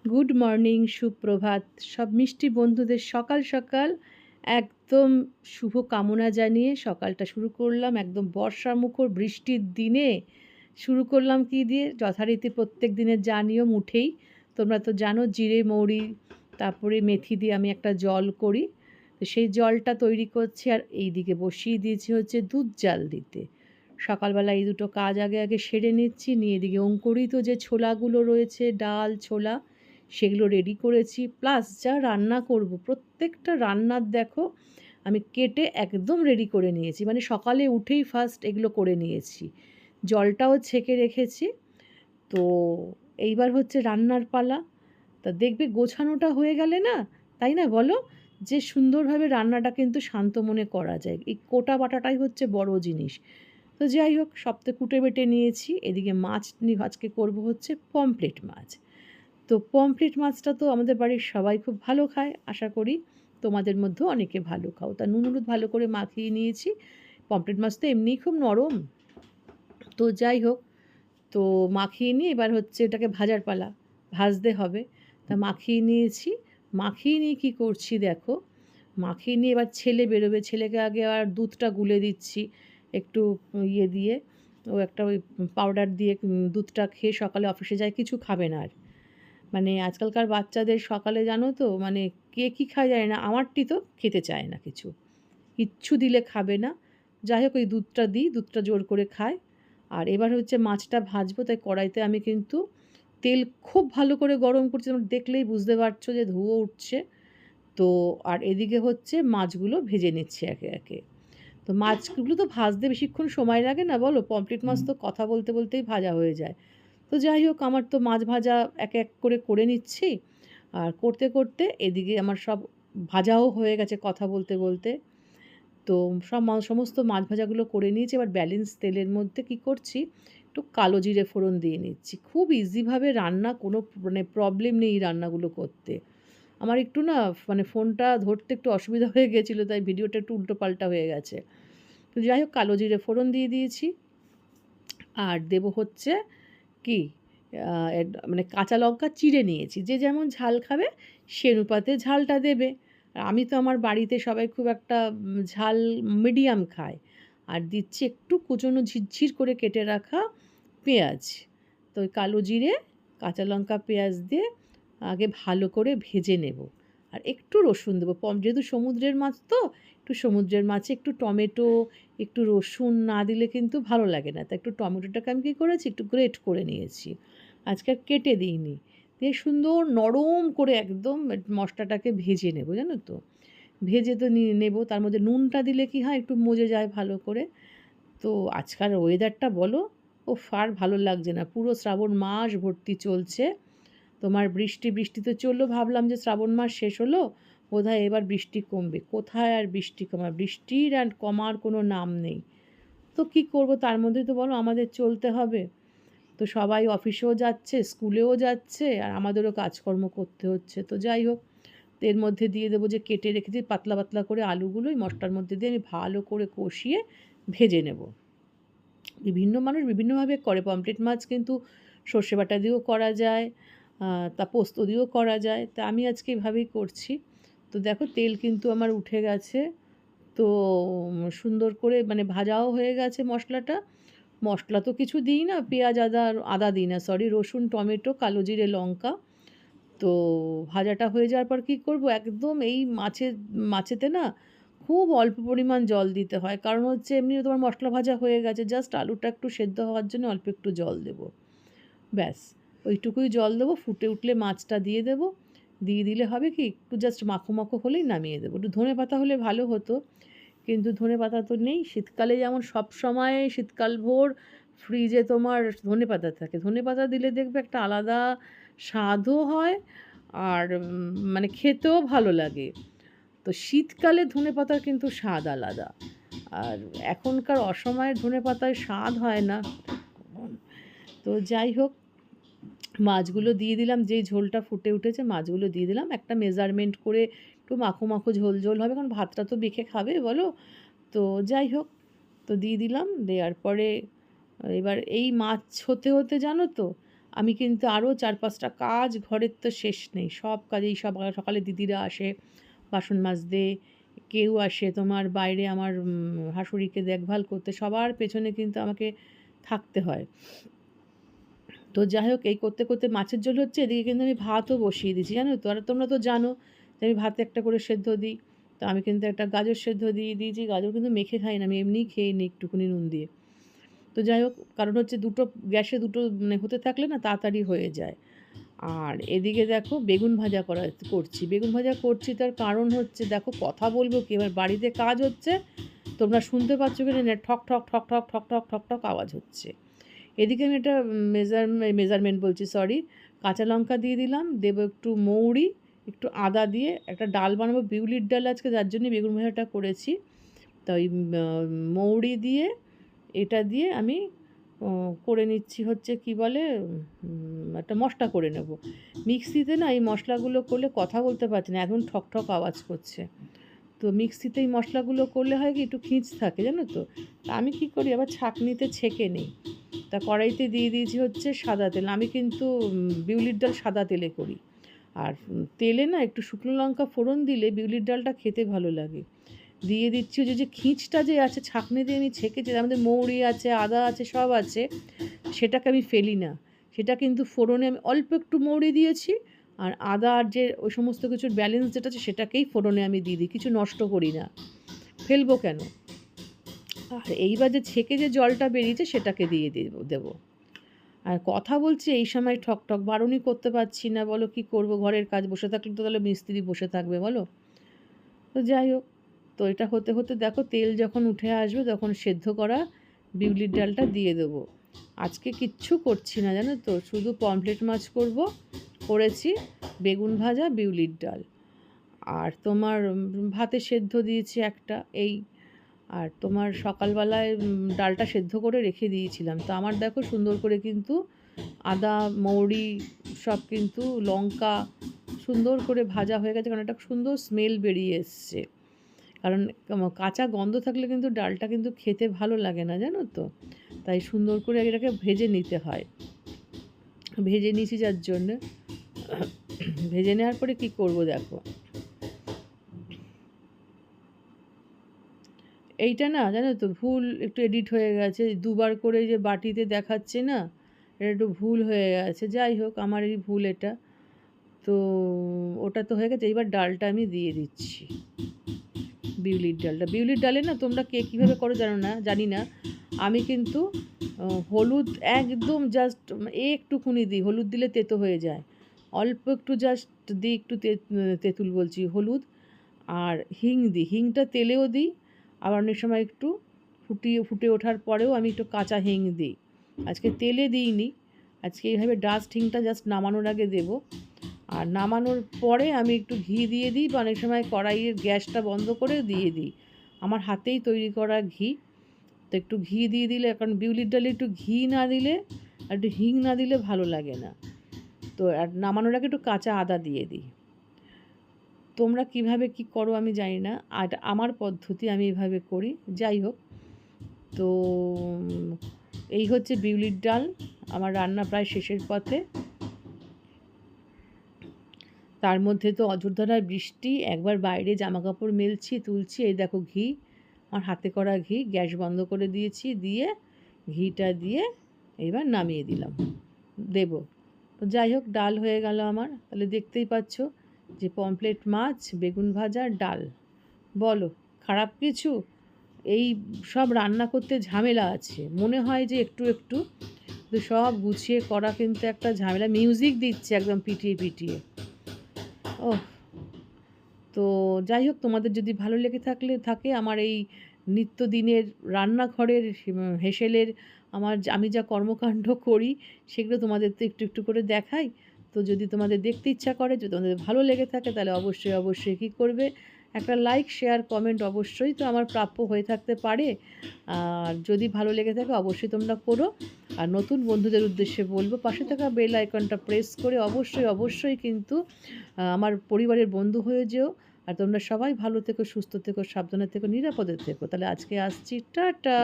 Good morning, সুপ্রভাত। সব মিষ্টি বন্ধুদের সকাল সকাল একদম শুভ কামনা জানিয়ে সকালটা শুরু করলাম। একদম বর্ষামুখর বৃষ্টির দিনে শুরু করলাম কী দিয়ে? যথারীতি প্রত্যেক দিনের যা নিয়ম উঠেই। তোমরা তো জানো জিরে, মৌরি, তারপরে মেথি দিয়ে আমি একটা জল করি। তো সেই জলটা তৈরি করছি আর এইদিকে বসিয়ে দিয়েছি হচ্ছে দুধ জাল দিতে। সকালবেলা এই দুটো কাজ আগে আগে সেরে নিচ্ছি, নিয়ে এদিকে অঙ্কুরিত যে ছোলাগুলো রয়েছে, ডাল, ছোলা, সেগুলো রেডি করেছি। প্লাস যা রান্না করব, প্রত্যেকটা রান্নার দেখো আমি কেটে একদম রেডি করে নিয়েছি। মানে সকালে উঠেই ফার্স্ট এগুলো করে নিয়েছি। জলটাও ছেঁকে রেখেছি। তো এইবার হচ্ছে রান্নার পালা। তা দেখবে গোছানোটা হয়ে গেলে না, তাই না বলো? যে সুন্দরভাবে রান্নাটা কিন্তু শান্ত মনে করা যায়। এই কোটা বাটাটাই হচ্ছে বড় জিনিস। তো যাই হোক, সব তো কুটে বেটে নিয়েছি। এদিকে মাছ আজকে করব হচ্ছে পমফ্রেট মাছ। তো পমফ্রেট মাছটা তো আমাদের বাড়ির সবাই খুব ভালো খায়, আশা করি তোমাদের মধ্যেও অনেকে ভালো খাও। তা নুন হলুদ ভালো করে মাখিয়ে নিয়েছি। পমফ্রেট মাছ তো এমনিই খুব নরম। তো যাই হোক, তো মাখিয়ে নিয়ে এবার হচ্ছে এটাকে ভাজার পালা। ভাজতে হবে। তা মাখিয়ে নিয়েছি। মাখিয়ে নিয়ে কী করছি দেখো, মাখিয়ে নিয়ে এবার ছেলে বেরোবে। ছেলেকে আগে আর দুধটা গুলে দিচ্ছি একটু ইয়ে দিয়ে। ও একটা ওই পাউডার দিয়ে দুধটা খেয়ে সকালে অফিসে যায়, কিছু খাবে না আর। মানে আজকালকার বাচ্চাদের সকালে জানো তো, মানে কে কী খায় জানি না, আমারটি তো খেতে চায় না কিছু। কিচ্ছু দিলে খাবে না। যাই হোক, ওই দুধটা দিই, দুধটা জোর করে খায়। আর এবার হচ্ছে মাছটা ভাজবো, তাই কড়াইতে আমি কিন্তু তেল খুব ভালো করে গরম করছি। তোমরা দেখলেই বুঝতে পারছো যে ধুঁয়ো উঠছে। তো আর এদিকে হচ্ছে মাছগুলো ভেজে নিচ্ছি একে একে। তো মাছগুলো তো ভাজতে বেশিক্ষণ সময় লাগে না বলো? পমফ্রেট মাছ তো কথা বলতে বলতেই ভাজা হয়ে যায়। তো যাই হোক, আমার তো মাছ ভাজা এক এক করে করে নিচ্ছি। আর করতে করতে এদিকে আমার সব ভাজাও হয়ে গেছে কথা বলতে বলতে। তো সমস্ত মাছ ভাজাগুলো করে নিয়েছি। এবার ব্যালেন্স তেলের মধ্যে কী করছি, একটু কালো জিরে ফোড়ন দিয়ে নিচ্ছি। খুব ইজিভাবে রান্না, কোনো মানে প্রবলেম নেই এই রান্নাগুলো করতে। আমার একটু না মানে ফোনটা ধরতে একটু অসুবিধা হয়ে গেছিলো, তাই ভিডিওটা একটু উল্টোপাল্টা হয়ে গেছে। তো যাই হোক, কালো জিরে ফোড়ন দিয়ে দিয়েছি। আর দেবো হচ্ছে কি, মানে কাঁচা লঙ্কা চিড়ে নিয়েছি। যে যেমন ঝাল খাবে সে অনুপাতে ঝালটা দেবে। আর আমি তো আমার বাড়িতে সবাই খুব একটা ঝাল মিডিয়াম খায়। আর দিচ্ছি একটু কুচনো ঝিরঝির করে কেটে রাখা পেঁয়াজ। তো ওই কালো জিরে, কাঁচা লঙ্কা, পেঁয়াজ দিয়ে আগে ভালো করে ভেজে নেব। আর একটু রসুন দেবো। যেহেতু সমুদ্রের মাছ তো, একটু সমুদ্রের মাছে একটু টমেটো, একটু রসুন না দিলে কিন্তু ভালো লাগে না। তা একটু টমেটোটাকে আমি কী করেছি, একটু গ্রেট করে নিয়েছি। আজকে আর কেটে দিইনি। দিয়ে সুন্দর নরম করে একদম মশলাটাকে ভেজে নেব, জানো তো? ভেজে তো নেব, তার মধ্যে নুনটা দিলে কী হয়, একটু মজে যায় ভালো করে। তো আজকাল ওয়েদারটা বলো, উফ আর ভালো লাগছে না। পুরো শ্রাবণ মাস ভর্তি চলছে। তোমার বৃষ্টি বৃষ্টি তো চললো, ভাবলাম যে শ্রাবণ মাস শেষ হলো, বোধহয় এবার বৃষ্টি কমবে। কোথায় আর বৃষ্টি কমার, বৃষ্টির আর কমার কোনো নাম নেই। তো কী করব, তার মধ্যে তো বলো আমাদের চলতে হবে। তো সবাই অফিসেও যাচ্ছে, স্কুলেও যাচ্ছে, আর আমাদেরও কাজকর্ম করতে হচ্ছে। তো যাই হোক, এর মধ্যে দিয়ে দেবো যে কেটে রেখেছি পাতলা পাতলা করে আলুগুলো, এই মশলার মধ্যে দিয়ে আমি ভালো করে কষিয়ে ভেজে নেব। বিভিন্ন মানুষ বিভিন্নভাবে করে। পমফ্রেট মাছ কিন্তু সর্ষে বাটা দিয়েও করা যায়, তা পোস্ত দিয়েও করা যায়। তা আমি আজকে এভাবেই করছি। তো দেখো তেল কিন্তু আমার উঠে গেছে। তো সুন্দর করে মানে ভাজাও হয়ে গেছে মশলাটা। মশলা তো কিছু দিই না, পেঁয়াজ, আদা দিই না, সরি, রসুন, টমেটো, কালো জিরে, লঙ্কা। তো ভাজাটা হয়ে যাওয়ার পর কী করব, একদম এই মাছেতে না খুব অল্প পরিমাণ জল দিতে হয়। কারণ হচ্ছে এমনিও তোমার মশলা ভাজা হয়ে গেছে, জাস্ট আলুটা একটু সেদ্ধ হওয়ার জন্য অল্প একটু জল দেবো। ব্যাস, ওইটুকুই জল দেবো। ফুটে উঠলে মাছটা দিয়ে দেবো। দিয়ে দিলে হবে কি, একটু জাস্ট মাখো মাখো হলেই নামিয়ে দেবো। একটু ধনেপাতা হলে ভালো হতো, কিন্তু ধনেপাতা তো নেই। শীতকালে যেমন সবসময় শীতকালভর ফ্রিজে তোমার ধনেপাতা থাকে। ধনেপাতা দিলে দেখবে একটা আলাদা স্বাদও হয়, আর মানে খেতেও ভালো লাগে। তো শীতকালে ধনেপাতার কিন্তু স্বাদ আলাদা। আর এখনকার অসময়ের ধনেপাতায় স্বাদ হয় না। তো যাই হোক, মাছগুলো দিয়ে দিলাম। যেই ঝোলটা ফুটে উঠেছে মাছগুলো দিয়ে দিলাম। একটা মেজারমেন্ট করে একটু মাখো মাখো ঝোল ঝোল হবে, কারণ ভাতটা তো মেখে খাবে বলো। তো যাই হোক, তো দিয়ে দিলাম। দেওয়ার পরে এবার এই মাছ হতে হতে জানো তো আমি কিন্তু আরও 4-5টা কাজ ঘরের তো শেষ নেই। সব কাজেই সকালে দিদিরা আসে বাসন মাজতে, কেউ আসে তোমার বাইরে আমার শাশুড়িকে দেখভাল করতে, সবার পেছনে কিন্তু আমাকে থাকতে হয়। তো যাই হোক, এই করতে করতে মাছের ঝোল হচ্ছে, এদিকে কিন্তু আমি ভাতও বসিয়ে দিয়েছি, জানো তো। আর তোমরা তো জানো যে আমি ভাতে একটা করে সেদ্ধ দিই। তো আমি কিন্তু একটা গাজর সেদ্ধ দিয়ে দিয়েছি। গাজর কিন্তু মেখে খাই না, আমি এমনিই খেয়ে নিই একটুখানি নুন দিয়ে। তো যাই হোক, কারণ হচ্ছে গ্যাসে দুটো মানে হতে থাকলে না তাড়াতাড়ি হয়ে যায়। আর এদিকে দেখো বেগুন ভাজা করছি। বেগুন ভাজা করছি, তার কারণ হচ্ছে দেখো, কথা বলবো কি, এবার বাড়িতে কাজ হচ্ছে, তোমরা শুনতে পাচ্ছ কি না, ঠক ঠক ঠক ঠক ঠক ঠক ঠক ঠক আওয়াজ হচ্ছে। এদিকে আমি একটা মেজারমেন্ট বলছি, সরি, কাঁচা লঙ্কা দিয়ে দিলাম, দেবো একটু মৌরি, একটু আদা দিয়ে একটা ডাল বানাবো, বিউলির ডাল আজকে, যার জন্য বেগুন ভাজাটা করেছি। তো ওই মৌরি দিয়ে, এটা দিয়ে আমি করে নিচ্ছি হচ্ছে কি বলে, একটা মশলা করে নেব। মিক্সিতে না এই মশলাগুলো করলে কথা বলতে পারছি না, এখন ঠক ঠক আওয়াজ করছে। তো মিক্সিতে এই মশলাগুলো করলে হয় কি, একটু খিঁচ থাকে, জানো তো। তা আমি কী করি, আবার ছাঁকনিতে ছেঁকে নিই। তা কড়াইতে দিয়ে দিয়েছি হচ্ছে সাদা তেল। আমি কিন্তু বিউলির ডাল সাদা তেলে করি। আর তেলে না একটু শুকনো লঙ্কা ফোড়ন দিলে বিউলির ডালটা খেতে ভালো লাগে। দিয়ে দিচ্ছি ওই যে খিঁচটা যে আছে, ছাঁকনি দিয়ে আমি ছেঁকেছি, আমাদের মৌরি আছে, আদা আছে, সব আছে, সেটাকে আমি ফেলি না। সেটা কিন্তু ফোড়নে আমি অল্প একটু মৌরি দিয়েছি, আর আদা আর যে ওই সমস্ত কিছুর ব্যালেন্স যেটা আছে সেটাকেই ফোড়নে আমি দিয়ে দিই, কিছু নষ্ট করি না, ফেলবো কেন। আর এইবার যে ছেঁকে যে জলটা বেরিয়েছে সেটাকে দিয়ে দেবো। আর কথা বলছি এই সময় ঠকঠক, বারণই করতে পারছি না, বলো কি করব, ঘরের কাজ, বসে থাকলে তো তাহলে মিস্ত্রি বসে থাকবে বলো। তো যাই হোক, তো এটা হতে হতে দেখো তেল যখন উঠে আসবে তখন সেদ্ধ করা বিউলির ডালটা দিয়ে দেবো। আজকে কিচ্ছু করছি না, জানো তো, শুধু পমফ্রেট মাছ করেছি, বেগুন ভাজা, বিউলির ডাল, আর তোমার ভাতে সেদ্ধ দিয়েছি একটা, এই। আর তোমার সকালবেলায় ডালটা সেদ্ধ করে রেখে দিয়েছিলাম। তো আমার দেখো সুন্দর করে কিন্তু আদা, মৌরি, সব কিন্তু লঙ্কা সুন্দর করে ভাজা হয়ে গেছে, কারণ একটা সুন্দর স্মেল বেরিয়ে এসছে। কারণ কাঁচা গন্ধ থাকলে কিন্তু ডালটা কিন্তু খেতে ভালো লাগে না, জানো তো। তাই সুন্দর করে এটাকে ভেজে নিতে হয়। ভেজে নিয়েছি যার জন্যে, ভেজে নেওয়ার পরে কি করব দেখো, এইটা না জানো তো ভুল একটু এডিট হয়ে গেছে, দুবার করে যে বাটিতে দেখাচ্ছে না, এটা একটু ভুল হয়ে গেছে। যাই হোক, আমার এই ভুল এটা। তো ওটা তো হয়ে গেছে, এইবার ডালটা আমি দিয়ে দিচ্ছি, বিউলির ডালে না তোমরা কে কীভাবে করো জানি না, আমি কিন্তু হলুদ একদম জাস্ট একটুকুনি দিই, হলুদ দিলে তেতো হয়ে যায়, অল্প একটু জাস্ট দিই, একটু তেঁতুল বলছি, হলুদ। আর হিং দিই, হিংটা তেলেও দিই, আবার অনেক সময় একটু ফুটে ওঠার পরেও আমি একটু কাঁচা হিং দিই। আজকে তেলে দিইনি, আজকে এইভাবে ডাস্ট হিংটা জাস্ট নামানোর আগে দেবো। আর নামানোর পরে আমি একটু ঘি দিয়ে দিই, বা অনেক সময় কড়াইয়ের গ্যাসটা বন্ধ করে দিয়ে দিই, আমার হাতেই তৈরি করা ঘি। তো একটু ঘি দিয়ে দিলে, কারণ বিউলির ডালে একটু ঘি না দিলে আর একটু হিং না দিলে ভালো লাগে না। তো আর নামানোর আগে একটু কাঁচা আদা দিয়ে দিই। তোমরা কিভাবে কি করো আমি জানি না, আর আমার পদ্ধতি, আমি এভাবে করি। যাই হোক, তো এই হচ্ছে বিউলির ডাল, আমার রান্না প্রায় শেষের পথে। তার মধ্যে তো অযোধ্যার বৃষ্টি, একবার বাইরে জামাকাপড় মেলছি, তুলছি, এই দেখো ঘি, আমার হাতে করা ঘি, গ্যাস বন্ধ করে দিয়েছি, দিয়ে ঘিটা দিয়ে এইবার নামিয়ে দেবো। তো যাই হোক, ডাল হয়ে গেল আমার। তাহলে দেখতেই পাচ্ছ যে পমফ্রেট মাছ, বেগুন ভাজা, ডাল, বলো খারাপ কিছু? এই সব রান্না করতে ঝামেলা আছে, মনে হয় যে একটু একটু, তো সব গুছিয়ে করা কিন্তু একটা ঝামেলা। মিউজিক দিচ্ছে একদম পিটিয়ে পিটিয়ে। ও, তো যাই হোক, তোমাদের যদি ভালো লেগে থাকে আমার এই নিত্যদিনের রান্নাঘরের হেসেলের, আমি যা কর্মকাণ্ড করি সেগুলো তোমাদের তো একটু একটু করে দেখাই। তো যদি তোমাদের দেখতে ইচ্ছা করে, যদি তোমাদের ভালো লেগে থাকে, তাহলে অবশ্যই অবশ্যই কী করবে, একটা লাইক, শেয়ার, কমেন্ট অবশ্যই তো আমার প্রাপ্য হয়ে থাকতে পারে। আর যদি ভালো লেগে থাকে অবশ্যই তোমরা করো। আর নতুন বন্ধুদের উদ্দেশ্যে বলবো, পাশে থাকা বেল আইকনটা প্রেস করে অবশ্যই অবশ্যই কিন্তু আমার পরিবারের বন্ধু হয়ে যেও। আর তোমরা সবাই ভালো থেকো, সুস্থ থেকো, সাবধানে থেকো, নিরাপদে থেকো। তাহলে আজকে আসছি, টাটা।